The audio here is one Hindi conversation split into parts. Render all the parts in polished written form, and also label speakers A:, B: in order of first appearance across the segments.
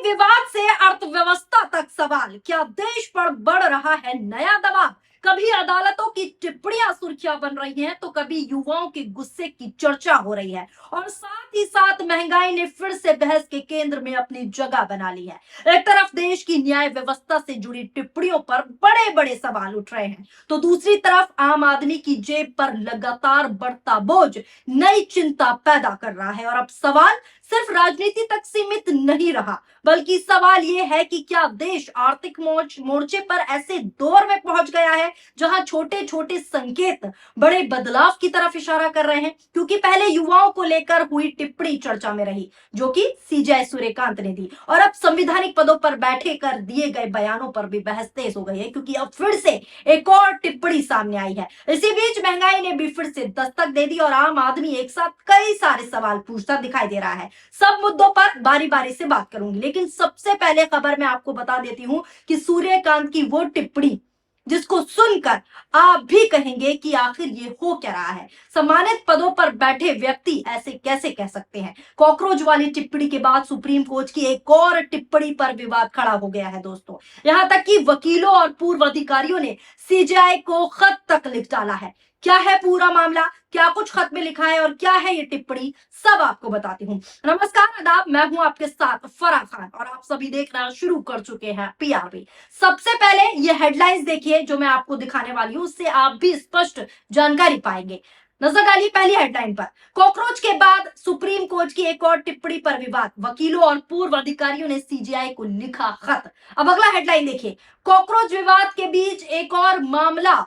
A: विवाद से अर्थव्यवस्था तक सवाल, क्या देश पर बढ़ रहा है नया दबाव? कभी अदालतों की टिप्पणियां सुर्खियां बन रही हैं, तो कभी युवाओं के गुस्से की चर्चा हो रही है और साथ ही साथ महंगाई ने फिर से बहस के केंद्र में अपनी जगह बना ली है। एक तरफ देश की न्याय व्यवस्था से जुड़ी टिप्पणियों पर बड़े बड़े सवाल उठ रहे हैं, तो दूसरी तरफ आम आदमी की जेब पर लगातार बढ़ता बोझ नई चिंता पैदा कर रहा है। और अब सवाल सिर्फ राजनीति तक सीमित नहीं रहा, बल्कि सवाल यह है कि क्या देश आर्थिक मोर्चे पर ऐसे दौर में पहुंच गया है जहां छोटे छोटे संकेत बड़े बदलाव की तरफ इशारा कर रहे हैं। क्योंकि पहले युवाओं को लेकर हुई टिप्पणी चर्चा में रही, जो कि सीजे सूर्यकांत ने दी, और अब संवैधानिक पदों पर बैठे कर दिए गए बयानों पर भी बहस तेज हो गई है, क्योंकि अब फिर से एक और टिप्पणी सामने आई है। इसी बीच महंगाई ने भी फिर से दस्तक दे दी और आम आदमी एक साथ कई सारे सवाल पूछता दिखाई दे रहा है। सब मुद्दों पर बारी बारी से बात करूंगी, लेकिन सबसे पहले खबर मैं आपको बता देती हूं कि सूर्यकांत की वो टिप्पणी जिसको सुनकर आप भी कहेंगे कि आखिर ये हो क्या रहा है। सम्मानित पदों पर बैठे व्यक्ति ऐसे कैसे कह सकते हैं। कॉकरोच वाली टिप्पणी के बाद सुप्रीम कोर्ट की एक और टिप्पणी पर विवाद खड़ा हो गया है दोस्तों। यहां तक कि वकीलों और पूर्व अधिकारियों ने सीजेआई को खत तक लिख डाला है। क्या है पूरा मामला, क्या कुछ खत में लिखा है और क्या है ये टिप्पणी, सब आपको बताती हूँ। नमस्कार, आदाब, मैं हूं आपके साथ फराह खान और आप सभी देखना शुरू कर चुके हैं पीआरबी। सबसे पहले ये हेडलाइंस देखिए जो मैं आपको दिखाने वाली हूँ, उससे आप भी स्पष्ट जानकारी पाएंगे। नजर डालिए पहली हेडलाइन पर। कॉकरोच के बाद सुप्रीम कोर्ट की एक और टिप्पणी पर विवाद, वकीलों और पूर्व अधिकारियों ने सीजीआई को लिखा खत। अब अगला हेडलाइन देखिए, कॉकरोच विवाद के बीच एक और मामला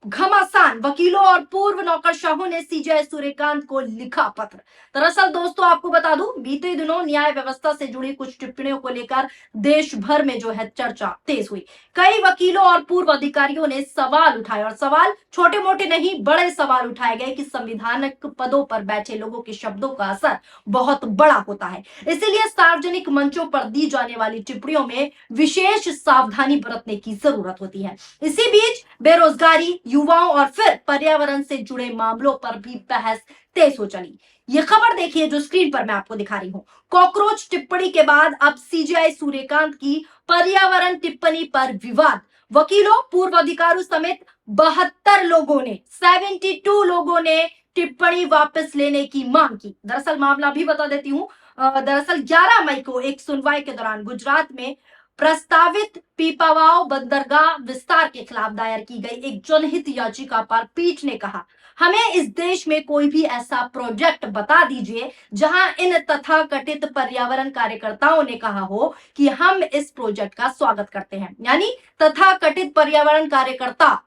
A: घमासान, वकीलों और पूर्व नौकरशाहों ने सीजे सूर्यकांत को लिखा पत्र। दरअसल दोस्तों आपको बता दूं, बीते दिनों न्याय व्यवस्था से जुड़ी कुछ टिप्पणियों को लेकर देश भर में जो है चर्चा तेज हुई। कई वकीलों और पूर्व अधिकारियों ने सवाल उठाए, और सवाल छोटे मोटे नहीं, बड़े सवाल उठाए गए कि संविधानिक पदों पर बैठे लोगों के शब्दों का असर बहुत बड़ा होता है। इसीलिए सार्वजनिक मंचों पर दी जाने वाली टिप्पणियों में विशेष सावधानी बरतने की जरूरत होती है। इसी बीच बेरोजगारी, युवाओं और फिर पर्यावरण से जुड़े मामलों पर भी बहस तेज हो चली। ये खबर देखिए जो स्क्रीन पर मैं आपको दिखा रही हूं। कॉकरोच टिप्पणी के बाद अब सीजेआई सूर्यकांत की पर्यावरण टिप्पणी पर विवाद। वकीलों, पूर्व अधिकारियों समेत 72 लोगों ने 72 लोगों ने टिप्पणी वापस लेने की मांग की। दरअसल मामला भी बता देती हूँ। दरअसल 11 मई को एक सुनवाई के दौरान गुजरात में प्रस्तावित पीपावाव बंदरगाह विस्तार के खिलाफ दायर की गई एक जनहित याचिका पर पीठ ने कहा, हमें इस देश में कोई भी ऐसा प्रोजेक्ट बता दीजिए जहां इन तथाकथित पर्यावरण कार्यकर्ताओं ने कहा हो कि हम इस प्रोजेक्ट का स्वागत करते हैं। यानी तथाकथित पर्यावरण कार्यकर्ता,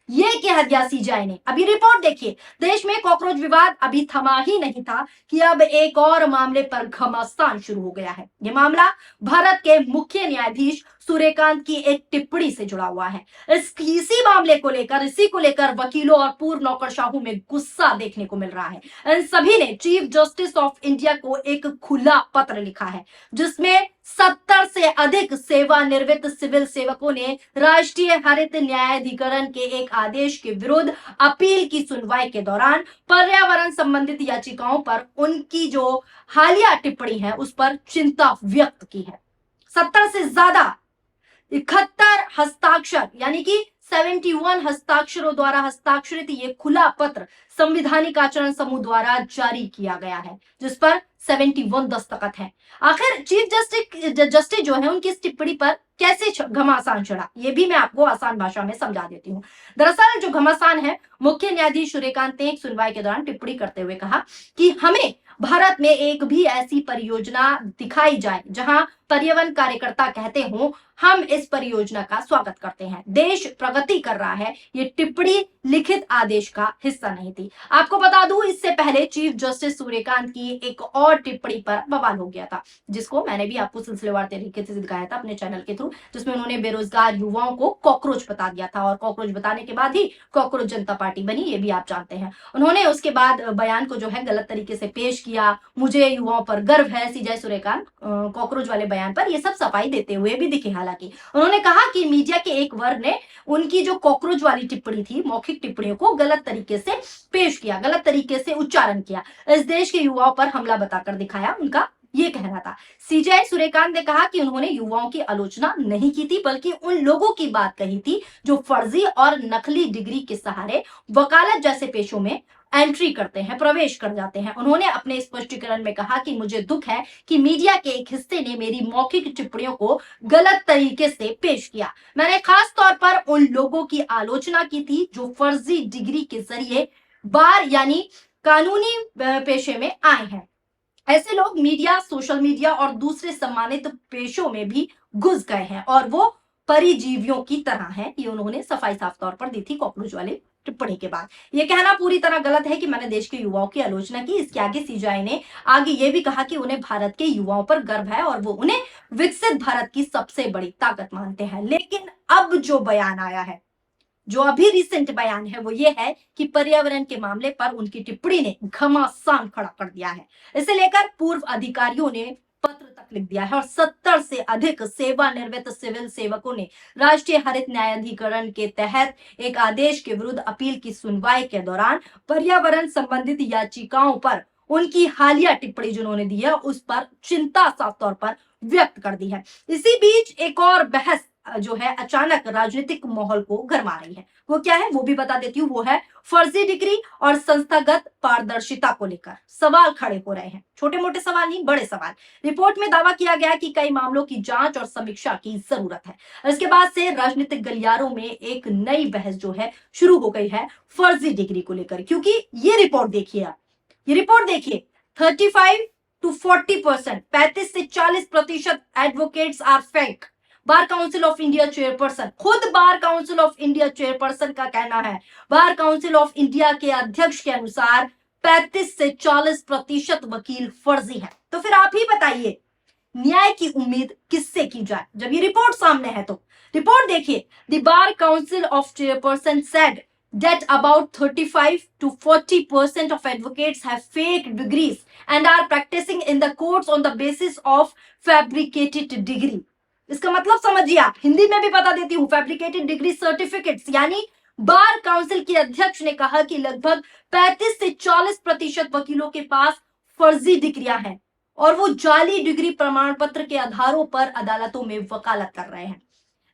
A: ये कह दिया सीजेआई ने। अभी रिपोर्ट देखिए, देश में कॉकरोच विवाद अभी थमा ही नहीं था कि अब एक और मामले पर घमासान शुरू हो गया है। यह मामला भारत के मुख्य न्यायाधीश सूर्यकांत की एक टिप्पणी से जुड़ा हुआ है। इसी को लेकर वकीलों और पूर्व नौकरशाहों में गुस्सा देखने को मिल रहा है। इन सभी ने चीफ जस्टिस ऑफ इंडिया को एक खुला पत्र लिखा है, जिसमें 70 से अधिक सेवानिवृत्त सिविल सेवकों ने राष्ट्रीय हरित न्यायाधिकरण के एक आदेश के विरुद्ध अपील की सुनवाई के दौरान पर्यावरण संबंधित याचिकाओं पर उनकी जो हालिया टिप्पणी है उस पर चिंता व्यक्त की है। 70 से ज्यादा 71 हस्ताक्षर यानी कि 71 हस्ताक्षरों द्वारा हस्ताक्षरित ये खुला पत्र संविधानिक आचरण समूह द्वारा जारी किया गया है, जिस पर 71 दस्तखत है। आखिर चीफ जस्टिस जो है उनकी इस टिप्पणी पर कैसे घमासान चढ़ा, ये भी मैं आपको आसान भाषा में समझा देती हूँ। दरअसल जो घमासान है, मुख्य न्यायाधीश सूर्यकांत ने एक सुनवाई के दौरान टिप्पणी करते हुए कहा कि हमें भारत में एक भी ऐसी परियोजना दिखाई जाए जहां पर्यावरण कार्यकर्ता कहते हो हम इस परियोजना का स्वागत करते हैं, देश प्रगति कर रहा है। ये टिप्पणी लिखित आदेश का हिस्सा नहीं थी। आपको बता दूं, इससे पहले चीफ जस्टिस सूर्यकांत की एक और टिप्पणी पर बवाल हो गया था, जिसको मैंने भी आपको सिलसिलेवार तरीके से दिखाया था अपने चैनल के थ्रू, जिसमें उन्होंने बेरोजगार युवाओं को कॉकरोच बता दिया था और कॉकरोच बताने के बाद ही कॉकरोच जनता पार्टी बनी, ये भी आप जानते हैं। उन्होंने उसके बाद बयान को जो है गलत तरीके से पेश किया। मुझे युवाओं पर गर्व है, सीजे सूर्यकांत कॉकरोच वाले बयान पर ये सब सफाई देते हुए भी दिखे। हालांकि उन्होंने कहा कि मीडिया के एक वर्ग ने उनकी जो कॉकरोच वाली टिप्पणी थी, मौखिक टिप्पणियों को गलत तरीके से पेश किया, गलत तरीके से उच्चारण किया, इस देश के युवाओं पर हमला बताकर दिखाया, उनका ये कहना था। सीजेआई सूर्यकांत ने कहा कि उन्होंने युवाओं की आलोचना नहीं की थी, बल्कि उन लोगों की बात कही थी जो फर्जी और नकली डिग्री के सहारे वकालत जैसे पेशों में एंट्री करते हैं, प्रवेश कर जाते हैं। उन्होंने अपने स्पष्टीकरण में कहा कि मुझे दुख है कि मीडिया के एक हिस्से ने मेरी मौखिक टिप्पणियों को गलत तरीके से पेश किया। मैंने खास तौर पर उन लोगों की आलोचना की थी जो फर्जी डिग्री के जरिए बार यानी कानूनी पेशे में आए हैं। ऐसे लोग मीडिया, सोशल मीडिया और दूसरे सम्मानित पेशों में भी घुस गए हैं और वो परिजीवियों की तरह हैं। ये उन्होंने सफाई साफ तौर पर दी थी कॉकरोच वाली टिप्पणी के बाद। ये कहना पूरी तरह गलत है कि मैंने देश के युवाओं की आलोचना की। इसके आगे सीजेआई ने आगे ये भी कहा कि उन्हें भारत के युवाओं पर गर्व है और वो उन्हें विकसित भारत की सबसे बड़ी ताकत मानते हैं। लेकिन अब जो बयान आया है, जो अभी रिसेंट बयान है, वो ये है कि पर्यावरण के मामले पर उनकी टिप्पणी ने घमासान खड़ा कर दिया है। इसे लेकर पूर्व अधिकारियों ने पत्र तक लिख दिया है और 70 से अधिक सेवानिवृत्त सिविल सेवकों ने राष्ट्रीय हरित न्यायाधिकरण के तहत एक आदेश के विरुद्ध अपील की सुनवाई के दौरान पर्यावरण संबंधित याचिकाओं पर उनकी हालिया टिप्पणी जिन्होंने दी है उस पर चिंता साफ तौर पर व्यक्त कर दी है। इसी बीच एक और बहस जो है अचानक राजनीतिक माहौल को गरमा रही है। वो क्या है वो भी बता देती हूँ। वो है फर्जी डिग्री और संस्थागत पारदर्शिता को लेकर सवाल खड़े हो रहे हैं। छोटे मोटे सवाल नहीं, बड़े सवाल। रिपोर्ट में दावा किया गया कि कई मामलों की जांच और समीक्षा की जरूरत है। इसके बाद से राजनीतिक गलियारों में एक नई बहस जो है शुरू हो गई है फर्जी डिग्री को लेकर, क्योंकि ये रिपोर्ट देखिए आप, ये रिपोर्ट देखिए 35 to 40%, 35 से 40% advocates are fake. Bar Council of India chairperson, खुद Bar Council of India chairperson का कहना है, बार काउंसिल ऑफ इंडिया के अध्यक्ष के अनुसार 35 से 40% वकील फर्जी है। तो फिर आप ही बताइए न्याय की उम्मीद किससे की जाए जब ये रिपोर्ट सामने है। तो रिपोर्ट देखिए, the bar Council of chairperson said that about 35 to 40% of advocates have fake degrees and are practicing in the courts on the basis of fabricated degree। इसका मतलब समझिए आप, हिंदी में भी बता देती हूँ, फैब्रिकेटेड डिग्री सर्टिफिकेट्स। यानी बार काउंसिल के अध्यक्ष ने कहा कि लगभग 35 से 40% वकीलों के पास फर्जी डिग्रियां हैं और वो जाली डिग्री प्रमाण पत्र के आधारों पर अदालतों में वकालत कर रहे हैं।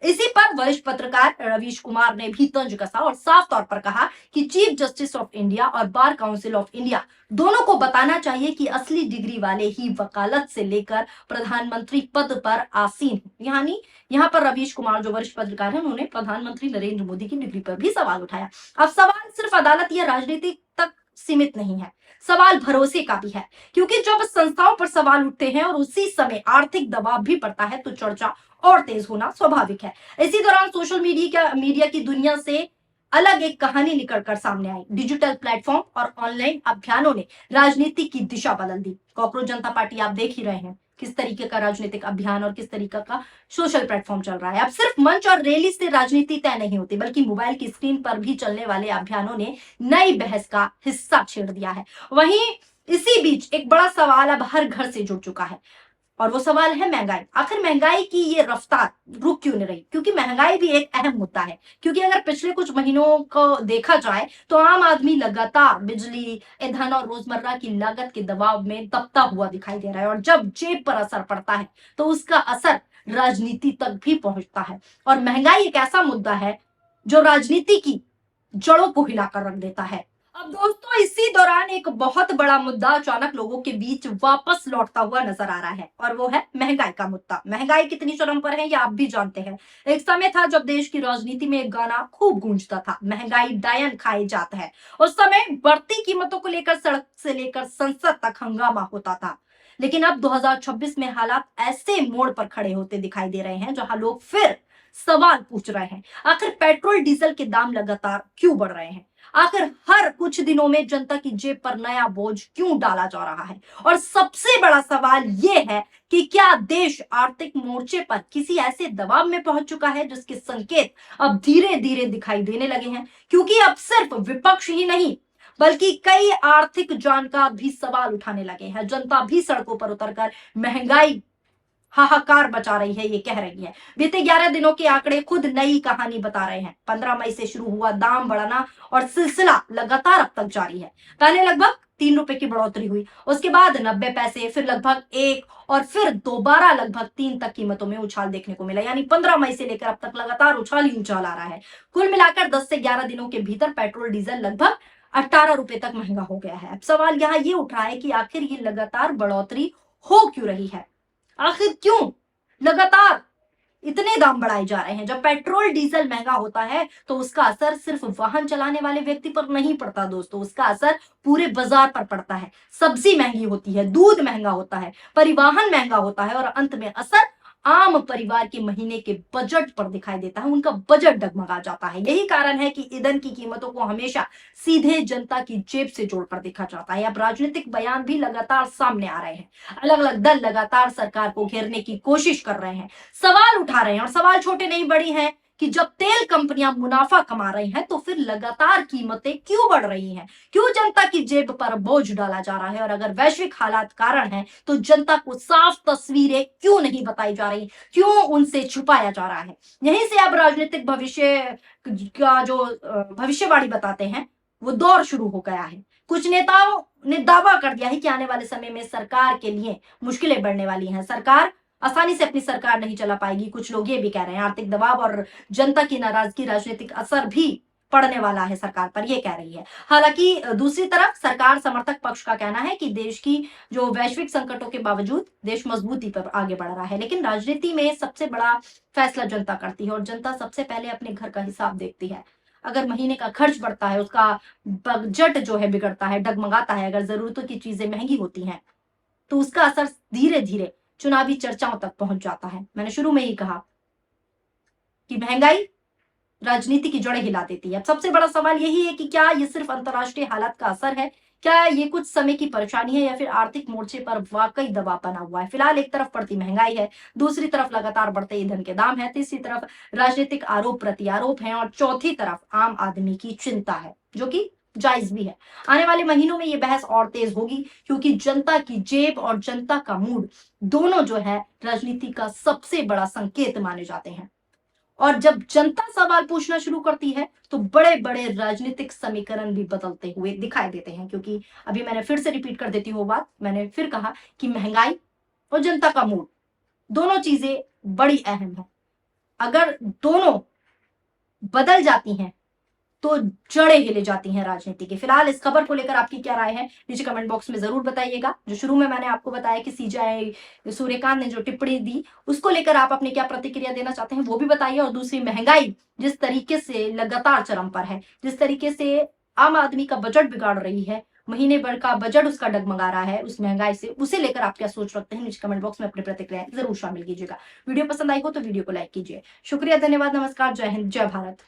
A: इसी पर वरिष्ठ पत्रकार रवीश कुमार ने भी तंज कसा और साफ तौर पर कहा कि चीफ जस्टिस ऑफ इंडिया और बार काउंसिल ऑफ इंडिया दोनों को बताना चाहिए कि असली डिग्री वाले ही वकालत से लेकर प्रधानमंत्री पद पर आसीन हैं। यानी यहाँ पर रवीश कुमार जो वरिष्ठ पत्रकार हैं, उन्होंने प्रधानमंत्री नरेंद्र मोदी की डिग्री पर भी सवाल उठाया। अब सवाल सिर्फ अदालत या राजनीति तक सीमित नहीं है, सवाल भरोसे का भी है, क्योंकि जब संस्थाओं पर सवाल उठते हैं और उसी समय आर्थिक दबाव भी पड़ता है तो चर्चा और तेज होना स्वाभाविक है। इसी दौरान सोशल मीडिया की दुनिया से अलग एक कहानी निकलकर सामने आई। डिजिटल प्लेटफॉर्म और ऑनलाइन अभियानों ने राजनीति की दिशा बदल दी। कॉकरोच जनता पार्टी आप देख ही रहे हैं किस तरीके का राजनीतिक अभियान और किस तरीके का सोशल प्लेटफॉर्म चल रहा है। अब सिर्फ मंच और रैली से राजनीति तय नहीं होती, बल्कि मोबाइल की स्क्रीन पर भी चलने वाले अभियानों ने नई बहस का हिस्सा छेड़ दिया है। वहीं इसी बीच एक बड़ा सवाल अब हर घर से जुड़ चुका है और वो सवाल है महंगाई। आखिर महंगाई की ये रफ्तार रुक क्यों नहीं रही? क्योंकि महंगाई भी एक अहम मुद्दा है। क्योंकि अगर पिछले कुछ महीनों को देखा जाए तो आम आदमी लगातार बिजली, ईंधन और रोजमर्रा की लागत के दबाव में दबता हुआ दिखाई दे रहा है और जब जेब पर असर पड़ता है तो उसका असर राजनीति तक भी पहुंचता है। और महंगाई एक ऐसा मुद्दा है जो राजनीति की जड़ों को हिलाकर रख देता है। अब दोस्तों इसी दौरान एक बहुत बड़ा मुद्दा अचानक लोगों के बीच वापस लौटता हुआ नजर आ रहा है और वो है महंगाई का मुद्दा। महंगाई कितनी चरम पर है ये आप भी जानते हैं। एक समय था जब देश की राजनीति में एक गाना खूब गूंजता था, महंगाई डायन खाए जाता है। उस समय बढ़ती कीमतों को लेकर सड़क से लेकर संसद तक हंगामा होता था। लेकिन अब 2026 में हालात ऐसे मोड़ पर खड़े होते दिखाई दे रहे हैं जहां लोग फिर सवाल पूछ रहे हैं, आखिर पेट्रोल डीजल के दाम लगातार क्यों बढ़ रहे हैं? आखिर हर कुछ दिनों में जनता की जेब पर नया बोझ क्यों डाला जा रहा है? और सबसे बड़ा सवाल यह है कि क्या देश आर्थिक मोर्चे पर किसी ऐसे दबाव में पहुंच चुका है जिसके संकेत अब धीरे धीरे दिखाई देने लगे हैं? क्योंकि अब सिर्फ विपक्ष ही नहीं बल्कि कई आर्थिक जानकार भी सवाल उठाने लगे हैं। जनता भी सड़कों पर उतरकर महंगाई हाहाकार मचा रही है, ये कह रही है। बीते 11 दिनों के आंकड़े खुद नई कहानी बता रहे हैं। 15 मई से शुरू हुआ दाम बढ़ना और सिलसिला लगातार अब तक जारी है। पहले लगभग ₹3 की बढ़ोतरी हुई, उसके बाद 90 पैसे, फिर लगभग 1 और फिर दोबारा लगभग 3 तक कीमतों में उछाल देखने को मिला। यानी 15 मई से लेकर अब तक लगातार उछाल ही उछाल आ रहा है। कुल मिलाकर 10 से 11 दिनों के भीतर पेट्रोल डीजल लगभग ₹18 तक महंगा हो गया है। अब सवाल यहाँ ये उठ रहा है कि आखिर ये लगातार बढ़ोतरी हो क्यों रही है? आखिर क्यों लगातार इतने दाम बढ़ाए जा रहे हैं? जब पेट्रोल डीजल महंगा होता है तो उसका असर सिर्फ वाहन चलाने वाले व्यक्ति पर नहीं पड़ता दोस्तों, उसका असर पूरे बाजार पर पड़ता है। सब्जी महंगी होती है, दूध महंगा होता है, परिवहन महंगा होता है और अंत में असर आम परिवार के महीने के बजट पर दिखाई देता है, उनका बजट डगमगा जाता है। यही कारण है कि ईंधन की कीमतों को हमेशा सीधे जनता की जेब से जोड़कर देखा जाता है। अब राजनीतिक बयान भी लगातार सामने आ रहे हैं, अलग अलग दल लगातार सरकार को घेरने की कोशिश कर रहे हैं, सवाल उठा रहे हैं और सवाल छोटे नहीं बड़ी हैं कि जब तेल कंपनियां मुनाफा कमा रही हैं तो फिर लगातार कीमतें क्यों बढ़ रही हैं? क्यों जनता की जेब पर बोझ डाला जा रहा है? और अगर वैश्विक हालात कारण हैं तो जनता को साफ तस्वीरें क्यों नहीं बताई जा रही? क्यों उनसे छुपाया जा रहा है? यहीं से अब राजनीतिक भविष्य का जो भविष्यवाणी बताते हैं वो दौर शुरू हो गया है। कुछ नेताओं ने दावा कर दिया है कि आने वाले समय में सरकार के लिए मुश्किलें बढ़ने वाली हैं। सरकार आसानी से अपनी सरकार नहीं चला पाएगी। कुछ लोग ये भी कह रहे हैं आर्थिक दबाव और जनता की नाराजगी, राजनीतिक असर भी पड़ने वाला है सरकार पर, ये कह रही है। हालांकि दूसरी तरफ सरकार समर्थक पक्ष का कहना है कि देश की जो वैश्विक संकटों के बावजूद देश मजबूती पर आगे बढ़ रहा है। लेकिन राजनीति में सबसे बड़ा फैसला जनता करती है और जनता सबसे पहले अपने घर का हिसाब देखती है। अगर महीने का खर्च बढ़ता है, उसका बजट जो है बिगड़ता है, डगमगाता है, अगर जरूरतों की चीजें महंगी होती हैं तो उसका असर धीरे धीरे चुनावी चर्चाओं तक पहुंच जाता है। मैंने शुरू में ही कहा कि महंगाई राजनीति की जड़ें हिला देती है। अब सबसे बड़ा सवाल यही है कि क्या ये सिर्फ अंतर्राष्ट्रीय हालात का असर है? क्या ये कुछ समय की परेशानी है या फिर आर्थिक मोर्चे पर वाकई दबाव बना हुआ है? फिलहाल एक तरफ बढ़ती महंगाई है, दूसरी तरफ लगातार बढ़ते ईंधन के दाम है, तीसरी तरफ राजनीतिक आरोप प्रत्यारोप है और चौथी तरफ आम आदमी की चिंता है, जो कि जायज भी है। आने वाले महीनों में ये बहस और तेज होगी क्योंकि जनता की जेब और जनता का मूड दोनों जो है राजनीति का सबसे बड़ा संकेत माने जाते हैं। और जब जनता सवाल पूछना शुरू करती है तो बड़े बड़े राजनीतिक समीकरण भी बदलते हुए दिखाई देते हैं। क्योंकि अभी मैंने फिर से रिपीट कर देती हूँ बात, मैंने फिर कहा कि महंगाई और जनता का मूड दोनों चीजें बड़ी अहम है। अगर दोनों बदल जाती हैं तो जड़ें हिले जाती हैं राजनीति की। फिलहाल इस खबर को लेकर आपकी क्या राय है नीचे कमेंट बॉक्स में जरूर बताइएगा। जो शुरू में मैंने आपको बताया कि सीजेआई सूर्यकांत ने जो टिप्पणी दी उसको लेकर आप अपनी क्या प्रतिक्रिया देना चाहते हैं वो भी बताइए। और दूसरी, महंगाई जिस तरीके से लगातार चरम पर है, जिस तरीके से आम आदमी का बजट बिगाड़ रही है, महीने भर का बजट उसका डगमगा रहा है उस महंगाई से, उसे लेकर आप क्या सोच रखते हैं नीचे कमेंट बॉक्स में अपनी प्रतिक्रिया जरूर शामिल कीजिएगा। वीडियो पसंद आई हो तो वीडियो को लाइक कीजिए। शुक्रिया, धन्यवाद, नमस्कार, जय हिंद, जय भारत।